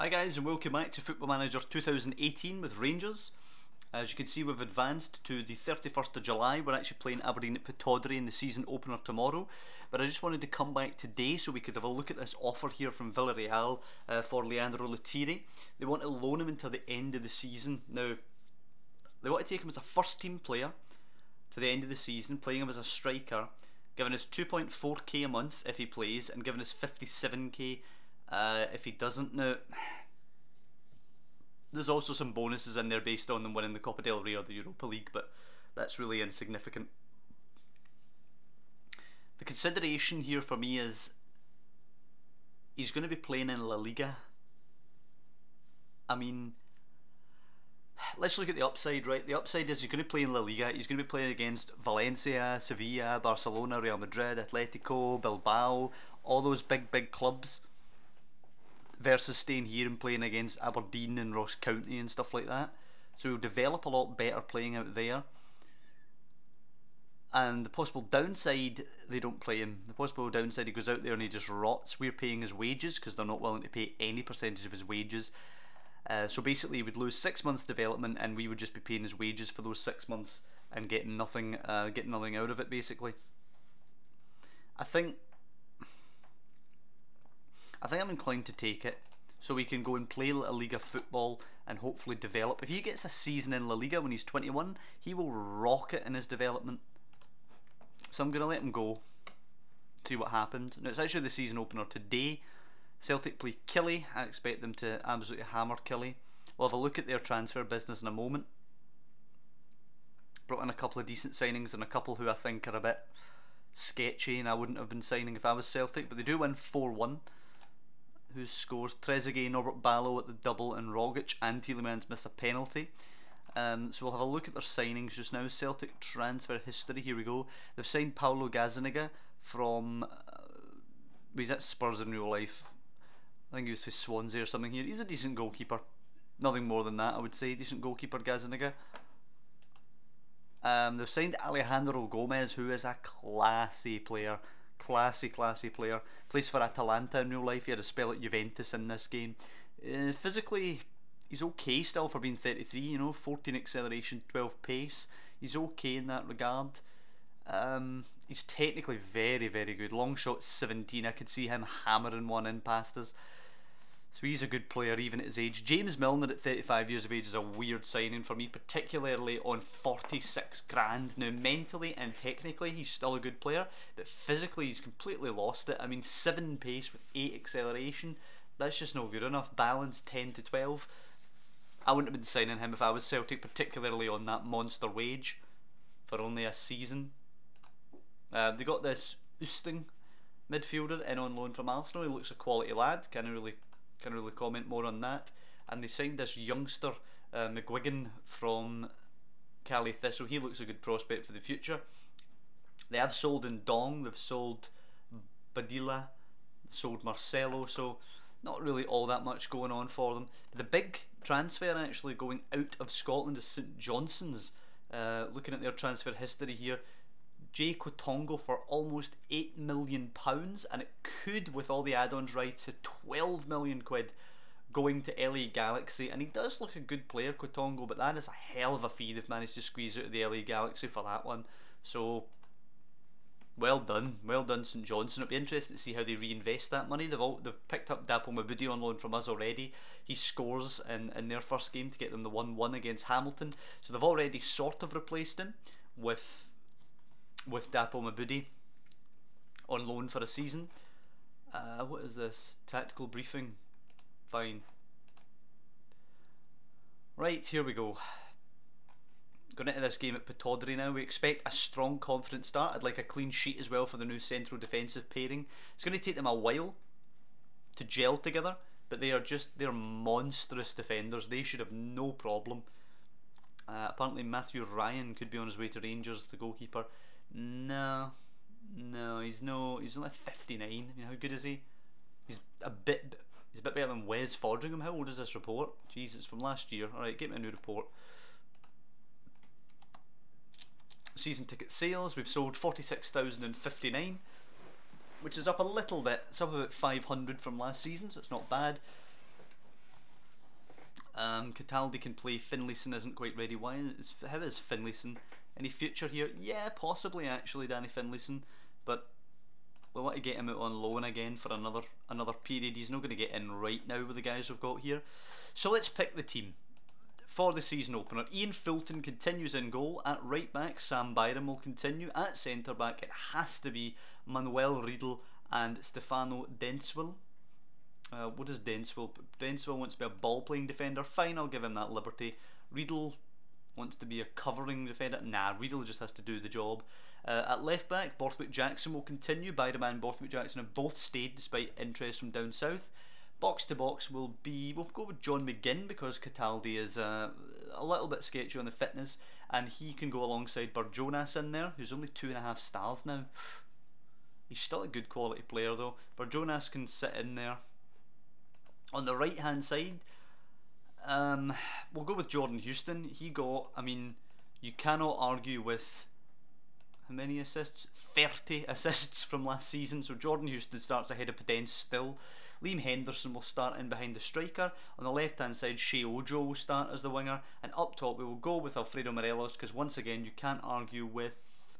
Hi guys and welcome back to Football Manager 2018 with Rangers. As you can see, we've advanced to the 31st of July. We're actually playing Aberdeen at Pittodrie in the season opener tomorrow. But I just wanted to come back today so we could have a look at this offer here from Villarreal for Leandro Letiri. They want to loan him until the end of the season. Now, they want to take him as a first team player to the end of the season, playing him as a striker, giving us 2.4k a month if he plays, and giving us 57k if he doesn't. Now, there's also some bonuses in there based on them winning the Copa del Rey or the Europa League, but that's really insignificant. The consideration here for me is he's going to be playing in La Liga. I mean, let's look at the upside, right? The upside is he's going to play in La Liga. He's going to be playing against Valencia, Sevilla, Barcelona, Real Madrid, Atletico, Bilbao, all those big clubs, versus staying here and playing against Aberdeen and Ross County and stuff like that. So he'll develop a lot better playing out there. And the possible downside, they don't play him. The possible downside, he goes out there and he just rots. We're paying his wages because they're not willing to pay any percentage of his wages. So basically he would lose 6 months development and we would just be paying his wages for those 6 months and getting nothing out of it, basically. I think I'm inclined to take it so we can go and play La Liga football and hopefully develop. If he gets a season in La Liga when he's 21, he will rocket in his development. So I'm going to let him go, see what happens. Now, it's actually the season opener today. Celtic play Killie. I expect them to absolutely hammer Killie. We'll have a look at their transfer business in a moment. Brought in a couple of decent signings and a couple who I think are a bit sketchy and I wouldn't have been signing if I was Celtic, but they do win 4-1. Who scores? Trezeguet, Norbert Ballo at the double, and Rogic and Tielemans miss a penalty. So we'll have a look at their signings just now. Celtic transfer history, here we go. They've signed Paulo Gazzaniga from he's at Spurs in real life. I think he was to Swansea or something here. He's a decent goalkeeper, nothing more than that I would say. Decent goalkeeper, Gazzaniga. They've signed Alejandro Gomez, who is a classy player. Classy player. Plays for Atalanta in real life. He had a spell at Juventus in this game. Physically, he's okay still for being 33, you know, 14 acceleration, 12 pace. He's okay in that regard. He's technically very good. Long shot 17. I could see him hammering one in past us. So he's a good player even at his age. James Milner at 35 years of age is a weird signing for me, particularly on 46 grand. Now mentally and technically he's still a good player, but physically he's completely lost it. I mean, 7 pace with 8 acceleration, that's just no good enough. Balance 10 to 12. I wouldn't have been signing him if I was Celtic, particularly on that monster wage for only a season. They got this Oosting midfielder in on loan from Arsenal. He looks a quality lad. Can't really comment more on that. And they signed this youngster McGuigan from Cali Thistle. He looks a good prospect for the future. They have sold Ndong, they've sold Badilla, sold Marcelo, so not really all that much going on for them. The big transfer actually going out of Scotland is St Johnstone's. Looking at their transfer history here, Jay Kotongo for almost £8 million, and it could, with all the add-ons rights, to 12 million quid going to LA Galaxy. And he does look a good player, Kotongo, but that is a hell of a fee they've managed to squeeze out of the LA Galaxy for that one. So well done St Johnstone. It'll be interesting to see how they reinvest that money. They've picked up Dapo Mabudi on loan from us already. He scores in their first game to get them the 1-1 against Hamilton. So they've already sort of replaced him with Dapo Mabudi on loan for a season. What is this? Tactical briefing. Fine. Right, here we go. Going into this game at Pittodrie now. We expect a strong, confident start. I'd like a clean sheet as well for the new central defensive pairing. It's going to take them a while to gel together, but they're monstrous defenders. They should have no problem. Apparently Matthew Ryan could be on his way to Rangers, the goalkeeper. No, he's only 59. I mean, how good is he? He's a bit better than Wes Fodringham. How old is this report? Jeez, it's from last year. Alright, get me a new report. Season ticket sales, we've sold 46,059, which is up a little bit. It's up about 500 from last season, so it's not bad. Cataldi can play. Finlayson isn't quite ready. How is Finlayson? Any future here? Yeah, possibly actually, Danny Finlayson. But we want to get him out on loan again for another period. He's not going to get in right now with the guys we've got here. So let's pick the team for the season opener. Ian Fulton continues in goal. At right back, Sam Byram will continue. At centre back, it has to be Manuel Riedel and Stefano Denswil. What is Denswil? Denswil wants to be a ball playing defender. Fine, I'll give him that liberty. Riedel wants to be a covering defender. Nah, Riedel just has to do the job. At left back, Borthwick Jackson will continue. Byram and Borthwick Jackson have both stayed despite interest from down south. Box to box we'll go with John McGinn because Cataldi is a little bit sketchy on the fitness, and he can go alongside Barjonas in there, who's only 2.5 stars now. He's still a good quality player though. Barjonas can sit in there. On the right hand side, we'll go with Jordan Houston. He got, I mean, you cannot argue with how many assists? 30 assists from last season. So Jordan Houston starts ahead of Pedence still. Liam Henderson will start in behind the striker. On the left hand side, Shea Ojo will start as the winger. And up top we will go with Alfredo Morelos because once again you can't argue with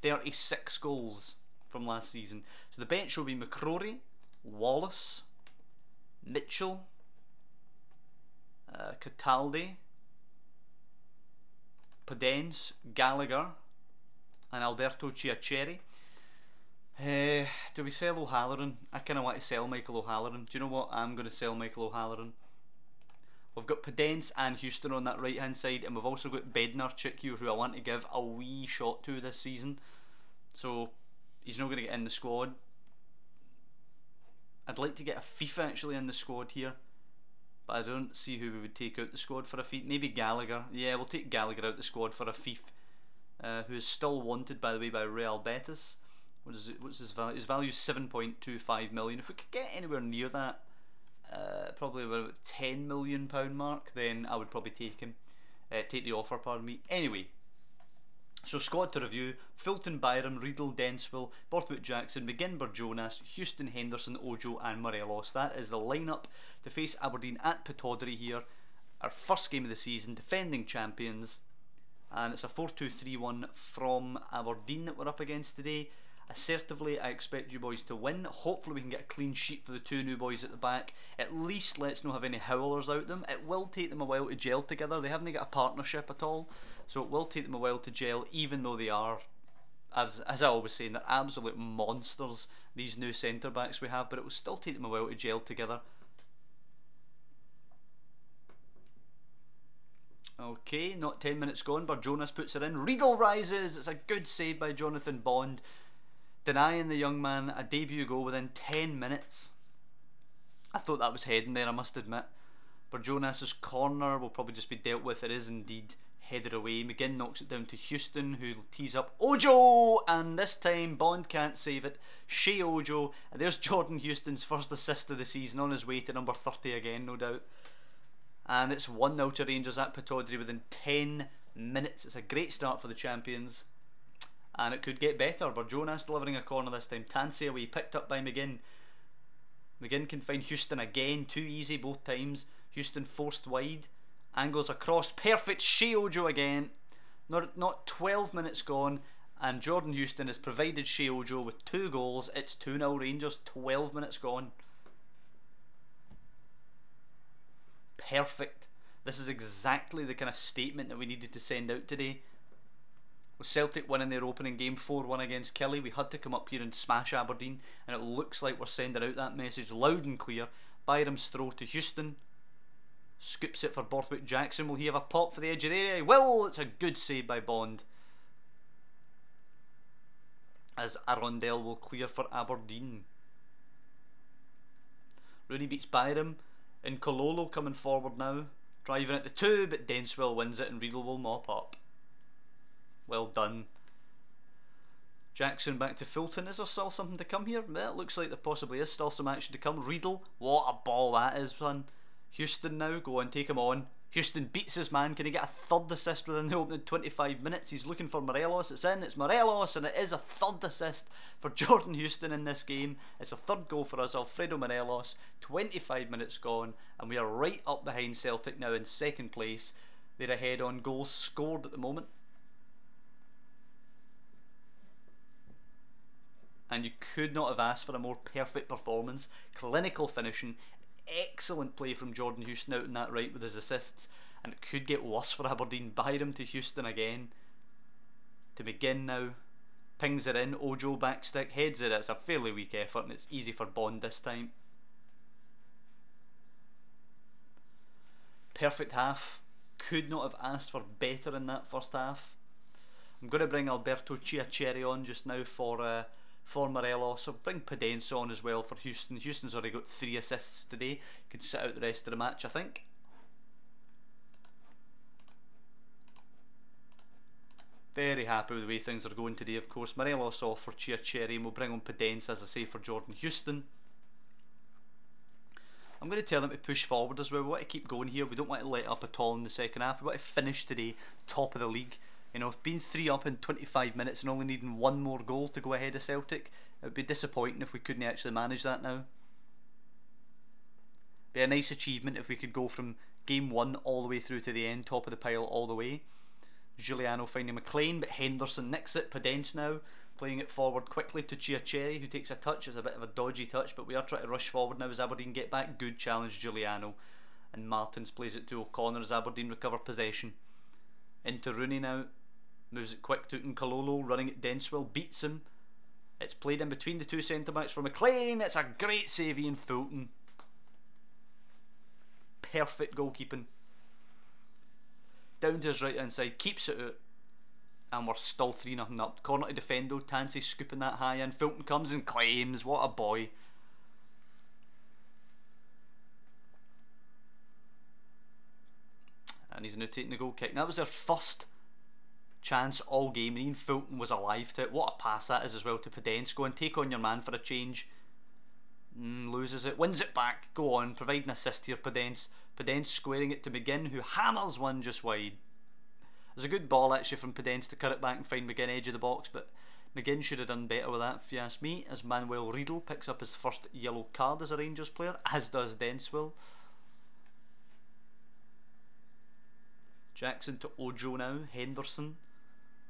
36 goals from last season. So the bench will be McCrory, Wallace, Mitchell, Cataldi, Pedence, Gallagher and Alberto Chiacheri. Do we sell O'Halloran? I kind of want to sell Michael O'Halloran. Do you know what? I'm going to sell Michael O'Halloran. We've got Pedence and Houston on that right hand side, and we've also got Bednarchuk here, who I want to give a wee shot to this season. So he's not going to get in the squad. I'd like to get a FIFA actually in the squad here, but I don't see who we would take out the squad for a FIFA. Maybe Gallagher. Yeah, we'll take Gallagher out the squad for a FIFA, who is still wanted by the way by Real Betis. What's his value? His value is 7.25 million. If we could get anywhere near that, probably about £10 million mark, then I would probably take him. Take the offer, pardon me. Anyway, so squad to review: Fulton, Byram, Riedel, Denswil, Borthwick Jackson, McGinn, Barjonas, Houston, Henderson, Ojo and Morelos. That is the lineup to face Aberdeen at Pittodrie here. Our first game of the season, defending champions, and it's a 4-2-3-1 from Aberdeen that we're up against today. Assertively, I expect you boys to win. Hopefully we can get a clean sheet for the two new boys at the back. At least let's not have any howlers out them. It will take them a while to gel together. They haven't got a partnership at all, so it will take them a while to gel, even though they are, as I always say, they're absolute monsters, these new centre backs we have, but it will still take them a while to gel together. Okay, not 10 minutes gone. Barjonas puts it in. Riedel rises. It's a good save by Jonathan Bond, denying the young man a debut goal within 10 minutes. I thought that was heading there, I must admit. Barjonas's corner will probably just be dealt with. It is indeed headed away. McGinn knocks it down to Houston, who will tease up Ojo, and this time Bond can't save it. Shea Ojo, and there's Jordan Houston's first assist of the season, on his way to number 30 again, no doubt. And it's 1-0 to Rangers at Pittodrie within 10 minutes. It's a great start for the champions, and it could get better. Barjonas delivering a corner this time. Tansey away, picked up by McGinn. McGinn can find Houston again, too easy both times. Houston forced wide, angles across, perfect. Shea Ojo again. Not 12 minutes gone, and Jordan Houston has provided Shea Ojo with 2 goals. It's 2-0 Rangers, 12 minutes gone. Perfect. This is exactly the kind of statement that we needed to send out today. With Celtic winning their opening game 4-1 against Kelly, we had to come up here and smash Aberdeen, and it looks like we're sending out that message loud and clear. Byram's throw to Houston, scoops it for Borthwick Jackson. Will he have a pop for the edge of the area? Well, it's a good save by Bond, as Arundel will clear for Aberdeen. Rooney beats Byram, and Kololo coming forward now, driving at the 2, but Denswil wins it and Riedel will mop up. Well done. Jackson back to Fulton. Is there still something to come here? Well, it looks like there possibly is still some action to come. Riedel, what a ball that is, son. Houston now, go on, take him on. Houston beats his man. Can he get a third assist within the opening 25 minutes? He's looking for Morelos. It's in. It's Morelos, and it is a third assist for Jordan Houston in this game. It's a third goal for us. Alfredo Morelos. 25 minutes gone, and we are right up behind Celtic now in second place. They're ahead on goals scored at the moment. And you could not have asked for a more perfect performance. Clinical finishing. Excellent play from Jordan Houston out in that right with his assists, and it could get worse for Aberdeen. Byram to Houston again, to McGinn now, pings it in, Ojo backstick, heads it. It's a fairly weak effort and it's easy for Bond this time. Perfect half, could not have asked for better in that first half. I'm going to bring Alberto Chiacheri on just now for Morelos. I'll bring Pedence on as well for Houston. Houston's already got 3 assists today. Could sit out the rest of the match, I think. Very happy with the way things are going today, of course. Morelos off for Chiacheri, and we'll bring on Pedence, as I say, for Jordan Houston. I'm going to tell them to push forward as well. We want to keep going here. We don't want to let up at all in the second half. We want to finish today top of the league. You know, if being 3 up in 25 minutes and only needing 1 more goal to go ahead of Celtic, it would be disappointing if we couldn't actually manage that now. Be a nice achievement if we could go from game 1 all the way through to the end, top of the pile all the way. Giuliano finding McLean, but Henderson nicks it. Pedence now playing it forward quickly to Chiacheri, who takes a touch. It's a bit of a dodgy touch, but we are trying to rush forward now as Aberdeen get back. Good challenge, Giuliano. And Martins plays it to O'Connor as Aberdeen recover possession. Into Rooney now. Moves it quick to Nkalolo, running at Denswell, beats him. It's played in between the 2 centre-backs for McLean. It's a great save, Ian Fulton. Perfect goalkeeping. Down to his right hand side, keeps it out. And we're still 3-0 up. Corner to Defendo, Tansey scooping that high in. Fulton comes and claims. What a boy. And he's now taking the goal kick. That was their first chance all game, and Ian Fulton was alive to it. What a pass that is as well to Pedence. Go and take on your man for a change. Loses it, wins it back. Go on, provide an assist here, Pedence. Pedence squaring it to McGinn, who hammers one just wide. There's a good ball actually from Pedence to cut it back and find McGinn edge of the box, but McGinn should have done better with that if you ask me, as Manuel Riedel picks up his first yellow card as a Rangers player, as does Denswell. Jackson to Ojo now, Henderson.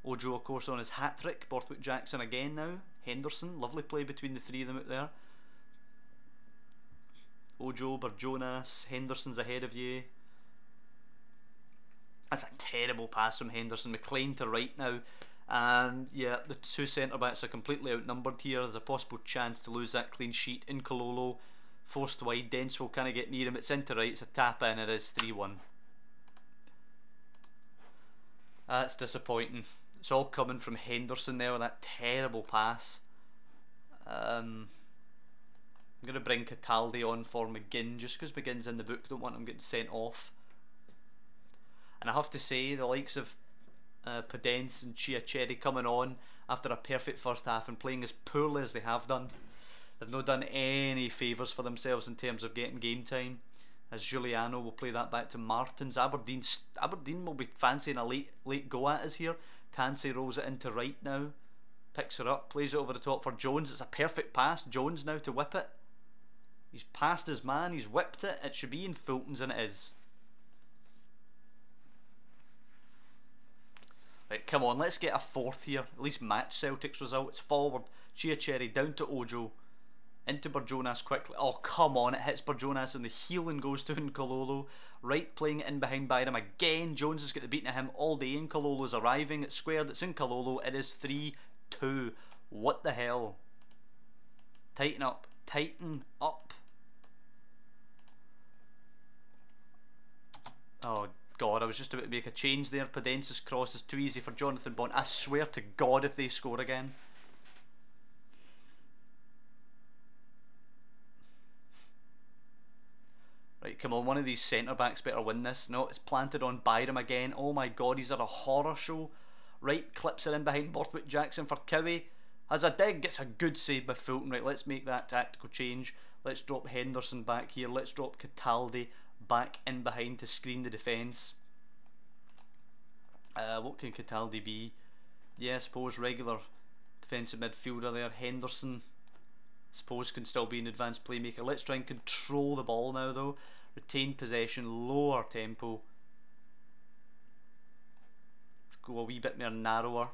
Ojo of course on his hat-trick. Borthwick Jackson again now. Henderson, lovely play between the 3 of them out there. Ojo, Barjonas, Henderson's ahead of you. That's a terrible pass from Henderson. McLean to right now. And yeah, the 2 centre-backs are completely outnumbered here. There's a possible chance to lose that clean sheet. Nkalolo, forced wide. Denswell can't get near him. It's into right. It's a tap in. It is 3-1. That's disappointing. It's all coming from Henderson there with that terrible pass. I'm going to bring Cataldi on for McGinn just because McGinn's in the book. Don't want him getting sent off. And I have to say, the likes of Pedence and Chiacheri coming on after a perfect first half and playing as poorly as they have done, they've not done any favours for themselves in terms of getting game time. As Giuliano will play that back to Martins. Aberdeen will be fancying a late go at us here. Tansey rolls it into right now. Picks her up, plays it over the top for Jones. It's a perfect pass. Jones now to whip it. He's passed his man, he's whipped it. It should be in Fulton's, and it is. Right, come on, let's get a 4th here. At least match Celtic's result. It's forward. Chiacheri down to Ojo. Into Barjonas quickly. Oh, come on. It hits Barjonas and the heel and goes to Nkalolo. Right, playing it in behind Byram again. Jones has got the beating of him all day. Nkalolo's arriving. It's squared. It's Nkalolo. It is 3-2. What the hell? Tighten up. Tighten up. Oh, God. I was just about to make a change there. Pedence's cross is too easy for Jonathan Bond. I swear to God if they score again. Right, come on, one of these centre-backs better win this. No, it's planted on Byram again. Oh my God, he's at a horror show. Right, clips it in behind Borthwick Jackson for Cowie. Has a dig, gets a good save by Fulton. Right, let's make that tactical change. Let's drop Henderson back here. Let's drop Cataldi back in behind to screen the defence. What can Cataldi be? Yeah, I suppose regular defensive midfielder there. Henderson, suppose, can still be an advanced playmaker. Let's try and control the ball now though. Retain possession, lower tempo. Let's go a wee bit more narrower.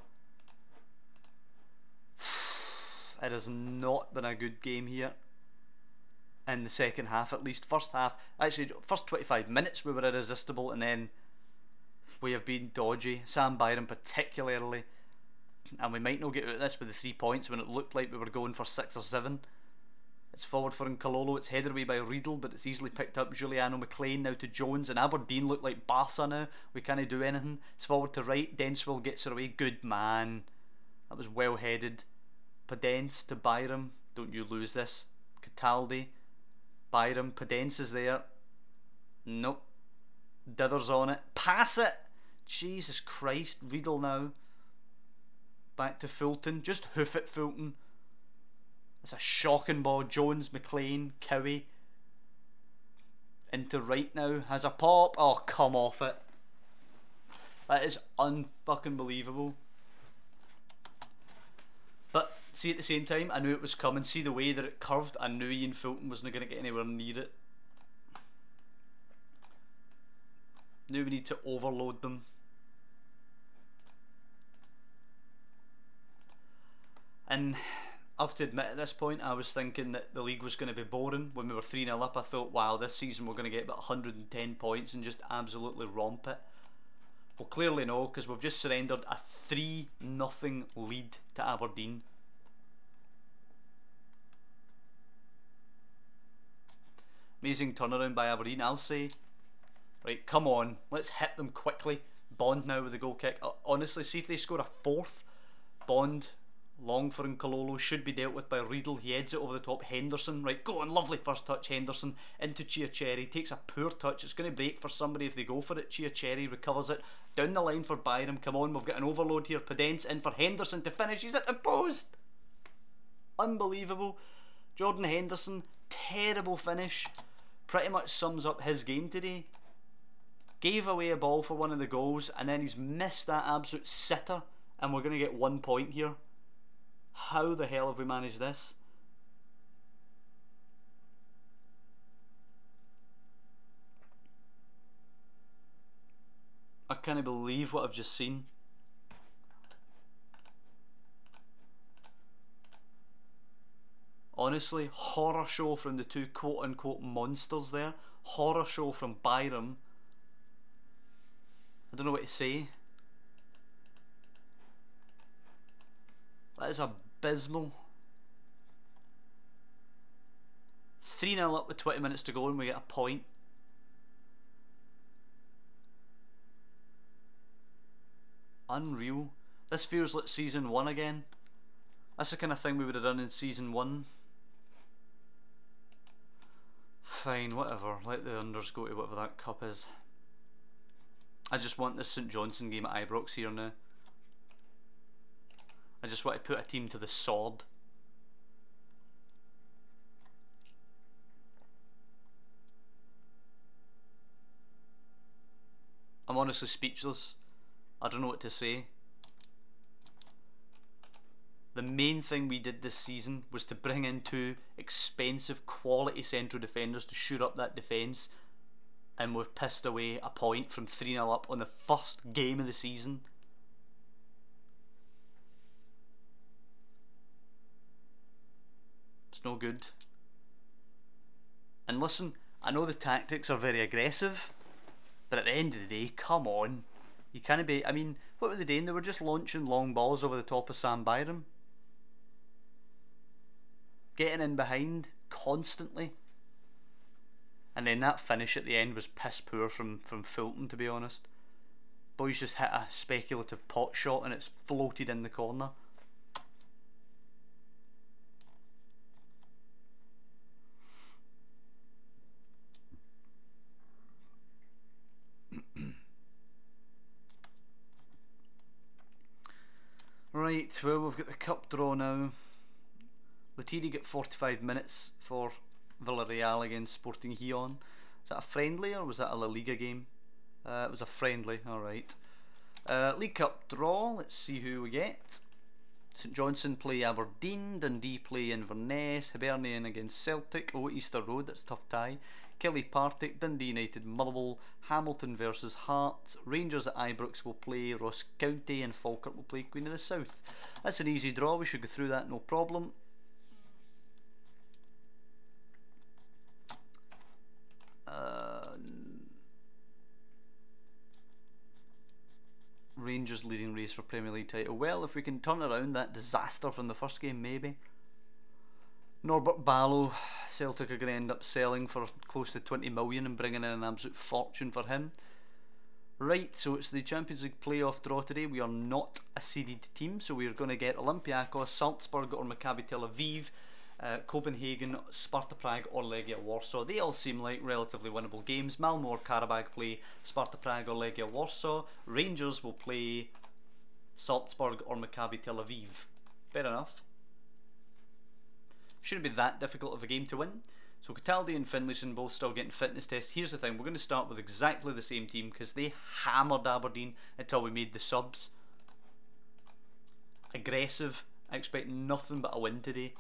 It has not been a good game here in the second half, at least. First half, actually first 25 minutes we were irresistible, and then we have been dodgy. Sam Byram particularly, and we might not get out of this with the 3 points when it looked like we were going for 6 or 7. It's forward for Nkololo, it's headed away by Riedel, but it's easily picked up. Giuliano McLean now to Jones, and Aberdeen look like Barca now. We can't do anything. It's forward to right, Denswell gets her away. Good man, that was well headed. Podence to Byram, don't you lose this. Cataldi, Byram, Podence is there. Nope. Dithers on it. Pass it! Jesus Christ. Riedel now. Back to Fulton. Just hoof it, Fulton. It's a shocking ball. Jones, McLean, Cowie. Into right now. Has a pop. Oh, come off it. That is unfucking believable. But see, at the same time, I knew it was coming. See the way that it curved. I knew Ian Fulton wasn't going to get anywhere near it. Now we need to overload them. And I have to admit, at this point I was thinking that the league was going to be boring. When we were 3-0 up, I thought, wow, this season we're going to get about 110 points and just absolutely romp it. Well, clearly no, because we've just surrendered a 3-0 lead to Aberdeen. Amazing turnaround by Aberdeen, I'll say. Right, come on, let's hit them quickly. Bond now with the goal kick. Honestly, see if they score a fourth. Bond, long for Nkololo, should be dealt with by Riedel. He heads it over the top. Henderson, right, go on, lovely first touch. Henderson into Chiacherry, takes a poor touch. It's going to break for somebody if they go for it. Chiacherry recovers it. Down the line for Byram. Come on, we've got an overload here. Podence in for Henderson to finish. He's at the post. Unbelievable. Jordan Henderson, terrible finish. Pretty much sums up his game today. Gave away a ball for one of the goals, and then he's missed that absolute sitter, and we're going to get 1 point here. How the hell have we managed this? I can't believe what I've just seen. Honestly, horror show from the two quote-unquote monsters there. Horror show from Byram. I don't know what to say. That is abysmal. 3-0 up with 20 minutes to go and we get a point. Unreal. This feels like season 1 again. That's the kind of thing we would have done in season 1. Fine, whatever. Let the unders go to whatever that cup is. I just want this St Johnstone game at Ibrox here now. I just want to put a team to the sword. I'm honestly speechless. I don't know what to say. The main thing we did this season was to bring in 2 expensive quality central defenders to shoot up that defence, and we've pissed away a point from 3-0 up on the first game of the season. It's no good. And listen, I know the tactics are very aggressive, but at the end of the day, come on. You can't be... I mean, what were they doing? They were just launching long balls over the top of Sam Byram. Getting in behind constantly. And then that finish at the end was piss poor from Fulton, to be honest. Boys just hit a speculative pot shot and it's floated in the corner. Right, well, we've got the cup draw now. Letiri got 45 minutes for Villarreal against Sporting Gijon. that a friendly or was that a La Liga game? It was a friendly, alright. League Cup draw, let's see who we get. St Johnstone play Aberdeen, Dundee play Inverness, Hibernian against Celtic, Easter Road, that's a tough tie. Kelly Partick, Dundee United, Motherwell, Hamilton versus Hearts, Rangers at Ibrox will play Ross County, and Falkirk will play Queen of the South. That's an easy draw, we should go through that no problem. Rangers leading race for Premier League title. Well, if we can turn around that disaster from the first game, maybe. Norbert Barlow, Celtic are going to end up selling for close to 20 million and bringing in an absolute fortune for him. Right, so it's the Champions League playoff draw today. We are not a seeded team, so we're going to get Olympiacos, Salzburg or Maccabi Tel Aviv, Copenhagen, Sparta Prague or Legia Warsaw. They all seem like relatively winnable games. Malmo or Karabag play Sparta Prague or Legia Warsaw. Rangers will play Salzburg or Maccabi Tel Aviv. Fair enough. Shouldn't be that difficult of a game to win. So Cataldi and Finlayson both still getting fitness tests. Here's the thing, we're going to start with exactly the same team because they hammered Aberdeen until we made the subs. Aggressive. I expect nothing but a win today.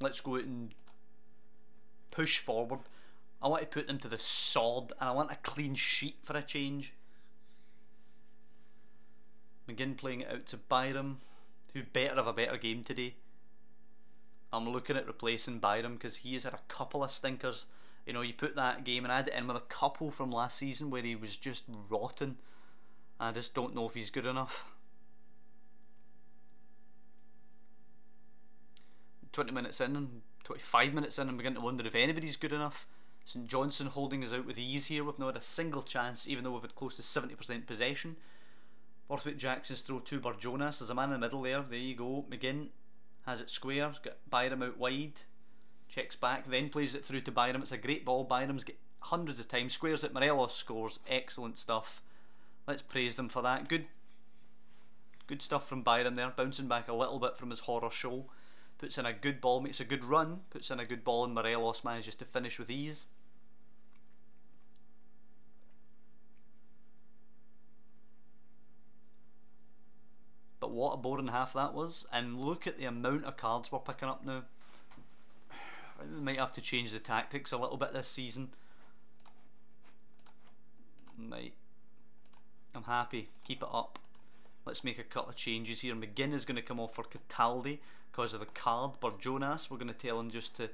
Let's go out and push forward. I want to put them to the sword and I want a clean sheet for a change. McGinn playing it out to Byram, who better have a better game today. I'm looking at replacing Byram because he has had a couple of stinkers. You know, you put that game and add it in with a couple from last season where he was just rotten. I just don't know if he's good enough. 20 minutes in and 25 minutes in, I'm beginning to wonder if anybody's good enough. St Johnstone holding us out with ease here. We've not had a single chance, even though we've had close to 70% possession. Borthwick Jackson's throw to Barjonas. There's a man in the middle there. There you go. McGinn has it square. Got Byram out wide. Checks back, then plays it through to Byram. It's a great ball. Byram's get hundreds of times. Squares it. Morelos scores. Excellent stuff. Let's praise them for that. Good stuff from Byram there. Bouncing back a little bit from his horror show. Puts in a good ball, makes a good run, puts in a good ball, and Morelos manages to finish with ease. But what a boring half that was, and look at the amount of cards we're picking up now. We might have to change the tactics a little bit this season. Right. I'm happy, keep it up. Let's make a couple of changes here. McGinn is going to come off for Cataldi because of the card. Barjonas, we're going to tell him just to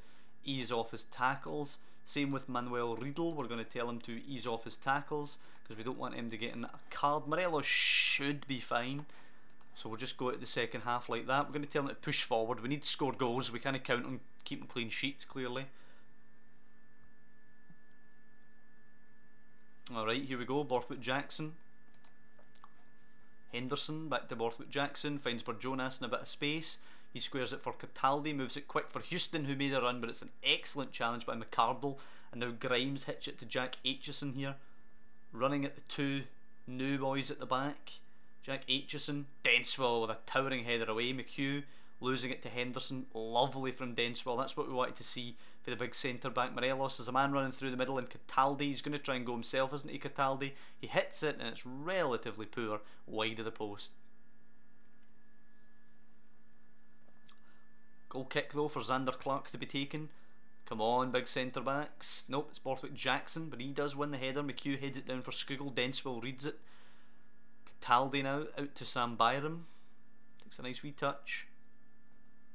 ease off his tackles. Same with Manuel Riedel, we're going to tell him to ease off his tackles because we don't want him to get in a card. Morelos should be fine, so we'll just go out the second half like that. We're going to tell him to push forward. We need to score goals. We can't count on keeping clean sheets, clearly. Alright, here we go. Borthwick Jackson. Henderson back to Borthwick Jackson, finds Barjonas in a bit of space. He squares it for Cataldi, moves it quick for Houston, who made a run, but it's an excellent challenge by McCardle. And now Grimes hits it to Jack Aitchison here, running at the two new boys at the back. Jack Aitchison, Denswell with a towering header away. McHugh losing it to Henderson, lovely from Denswell. That's what we wanted to see for the big centre back. Morelos, there's a man running through the middle, and Cataldi, he's going to try and go himself, isn't he, Cataldi? He hits it and it's relatively poor, wide of the post. Goal kick though for Xander Clark to be taken. Come on, big centre backs. Nope, it's Borthwick Jackson, but he does win the header. McHugh heads it down for Skugel. Denswell reads it. Cataldi now out to Sam Byram. Takes a nice wee touch.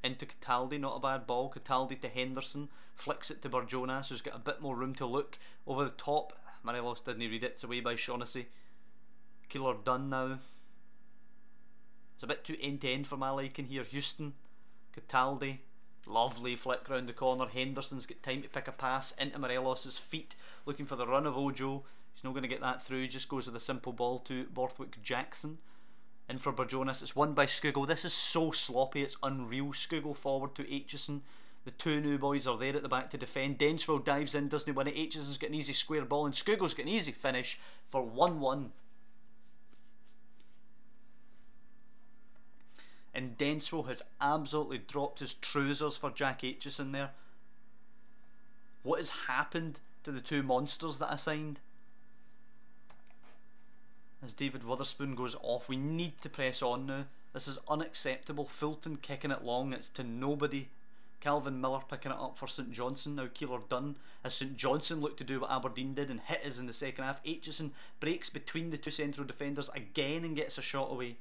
Into Cataldi, not a bad ball. Cataldi to Henderson, flicks it to Barjonas, who's got a bit more room to look over the top. Morelos didn't read it, it's away by Shaughnessy. Keeler done now. It's a bit too end to end for my liking here. Houston, Cataldi, lovely flick round the corner. Henderson's got time to pick a pass into Morelos' feet, looking for the run of Ojo. He's not going to get that through, just goes with a simple ball to Borthwick Jackson. In for Barjonas, it's won by Skugel. This is so sloppy, it's unreal. Skugel forward to Aitchison. The two new boys are there at the back to defend. Denswell dives in, doesn't win it. Aitchison's got an easy square ball, and Skugel's got an easy finish for 1-1. And Denswell has absolutely dropped his trousers for Jack Aitchison there. What has happened to the two monsters that I signed? As David Witherspoon goes off, we need to press on now. This is unacceptable. Fulton kicking it long, it's to nobody. Calvin Miller picking it up for St Johnstone. Now Keeler done as St Johnstone look to do what Aberdeen did and hit us in the second half. Aitchison breaks between the two central defenders again and gets a shot away.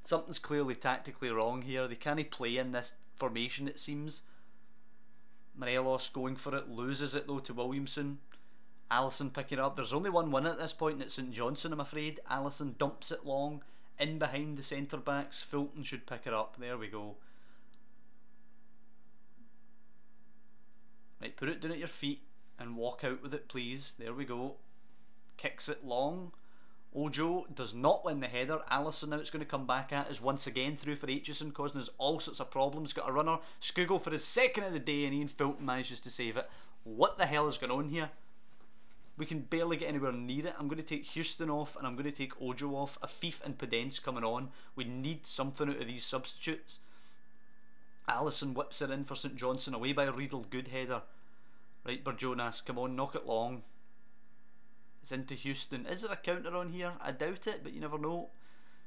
Something's clearly tactically wrong here. They can't play in this formation, it seems. Morelos going for it, loses it though to Williamson. Allison picking it up. There's only one win at this point and it's St Johnstone, I'm afraid. Allison dumps it long in behind the centre backs. Fulton should pick it up. There we go. Right, put it down at your feet and walk out with it, please. There we go. Kicks it long. Ojo does not win the header. Allison now it's going to come back at is once again through for Aitchison, causing us all sorts of problems. Got a runner. Skugel for his second of the day and Ian Fulton manages to save it. What the hell is going on here? We can barely get anywhere near it. I'm going to take Houston off and I'm going to take Ojo off. Afif and Pedence coming on. We need something out of these substitutes. Allison whips it in for St Johnstone. Away by Riedel. Good header. Right, Burjonas. Come on, knock it long. It's into Houston. Is there a counter on here? I doubt it, but you never know.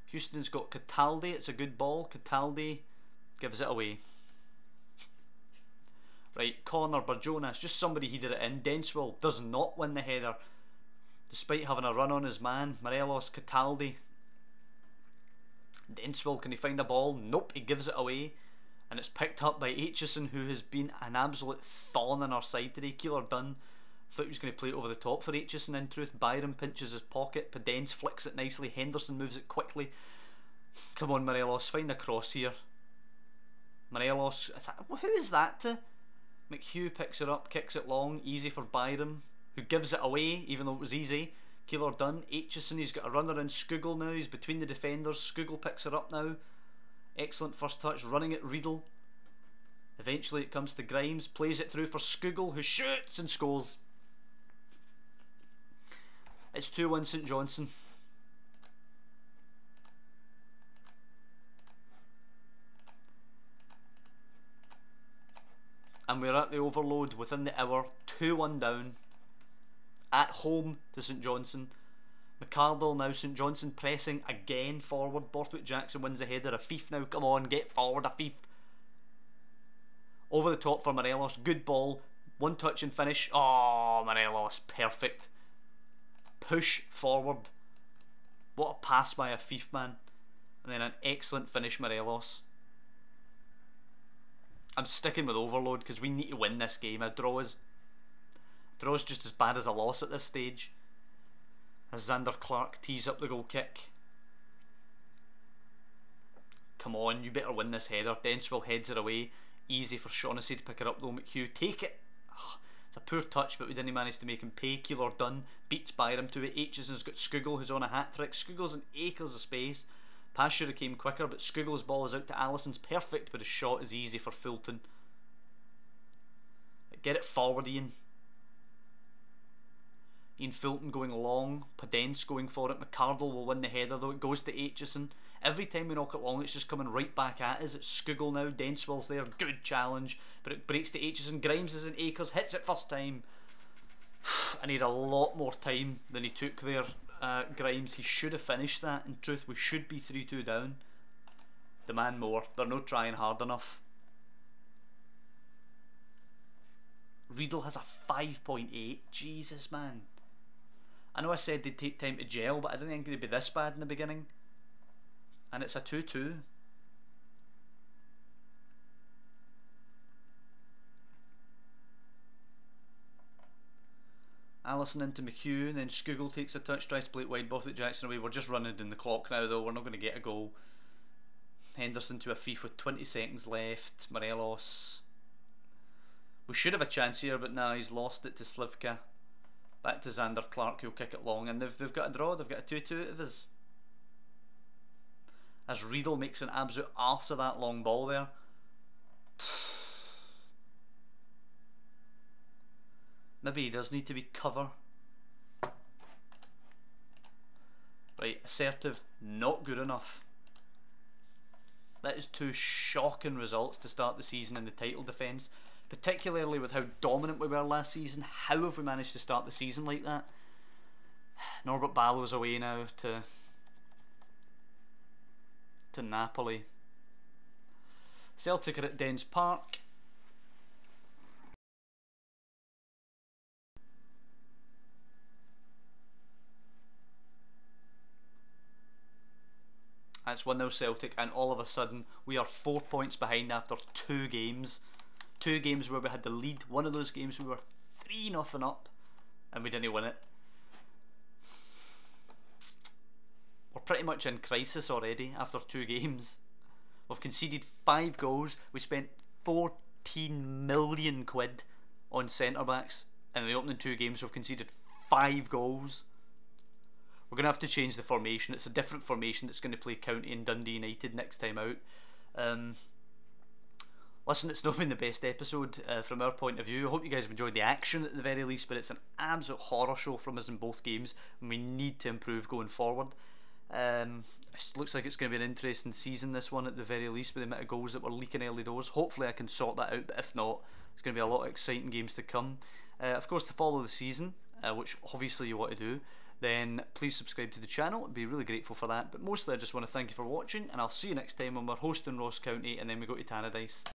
Houston's got Cataldi. It's a good ball. Cataldi gives it away. Right, corner, Burjonas, just somebody headed it in. Denswell does not win the header, despite having a run on his man. Morelos, Cataldi. Denswell, can he find a ball? Nope, he gives it away. And it's picked up by Aitchison, who has been an absolute thorn in our side today. Keeler done. Thought he was going to play it over the top for Aitchison, in truth. Byram pinches his pocket. Pedence flicks it nicely. Henderson moves it quickly. Come on, Morelos, find a cross here. Morelos, who is that to? McHugh picks it up, kicks it long, easy for Byram, who gives it away, even though it was easy. Keeler done. Aitchison, he's got a runner in. Skugel now, he's between the defenders. Skugel picks it up now. Excellent first touch, running at Riedel. Eventually it comes to Grimes, plays it through for Skugel, who shoots and scores. It's 2-1 St Johnstone. And we're at the overload within the hour. 2-1 down. At home to St Johnstone. McCardle now. St Johnstone pressing again forward. Borthwick Jackson wins the header. Afif now. Come on, get forward, Afif. Over the top for Morelos. Good ball. One touch and finish. Oh, Morelos. Perfect. Push forward. What a pass by Afif, man. And then an excellent finish, Morelos. I'm sticking with overload because we need to win this game. A draw is just as bad as a loss at this stage. As Xander Clark tees up the goal kick. Come on, you better win this header. Denswell heads it away. Easy for Shaughnessy to pick it up though. McHugh, take it. Oh, it's a poor touch, but we didn't manage to make him pay. Keeler done. Beats Byram to it. Aitchison's got Skugel, who's on a hat-trick. Skugel's in acres of space. Pass should have came quicker, but Skugel's ball is out to Allison's. Perfect, but his shot is easy for Fulton. Get it forward, Ian. Ian Fulton going long. Pedence going for it. McCardle will win the header though. It goes to Aitchison. Every time we knock it long, it's just coming right back at us. It's Skugel now. Denswell's there. Good challenge. But it breaks to Aitchison. Grimes is in acres. Hits it first time. I need a lot more time than he took there. Grimes, he should have finished that. In truth, we should be 3-2 down. Demand more. They're not trying hard enough. Riedel has a 5.8. Jesus, man. I know I said they'd take time to gel, but I didn't think they'd be this bad in the beginning. And it's a 2-2. Allison into McHugh, and then Skugel takes a touch, tries to play it wide, Borthwick Jackson away. We're just running down the clock now though, we're not going to get a goal. Henderson to Afif with 20 seconds left. Morelos. We should have a chance here, but now he's lost it to Slivka. Back to Xander Clark, who'll kick it long, and they've got a draw, they've got a 2-2 out of us. As Riedel makes an absolute arse of that long ball there. Maybe he does need to be cover. Right, assertive, not good enough. That is two shocking results to start the season in the title defence, particularly with how dominant we were last season. How have we managed to start the season like that? Norbert Ballow's away now to Napoli. Celtic are at Dens Park. That's 1-0 Celtic, and all of a sudden we are 4 points behind after 2 games. 2 games where we had the lead. One of those games we were 3-0 up and we didn't win it. We're pretty much in crisis already after 2 games. We've conceded 5 goals. We spent 14 million quid on centre backs, and in the opening 2 games we've conceded 5 goals. We're going to have to change the formation. It's a different formation that's going to play County and Dundee United next time out. Listen, it's not been the best episode from our point of view. I hope you guys have enjoyed the action at the very least, but it's an absolute horror show from us in both games, and we need to improve going forward. It looks like it's going to be an interesting season, this one, at the very least, with the amount of goals that were leaking early doors. Hopefully I can sort that out, but if not, it's going to be a lot of exciting games to come. Of course, to follow the season, which obviously you want to do, then please subscribe to the channel. I'd be really grateful for that. But mostly I just want to thank you for watching, and I'll see you next time when we're hosting Ross County and then we go to Tannadice.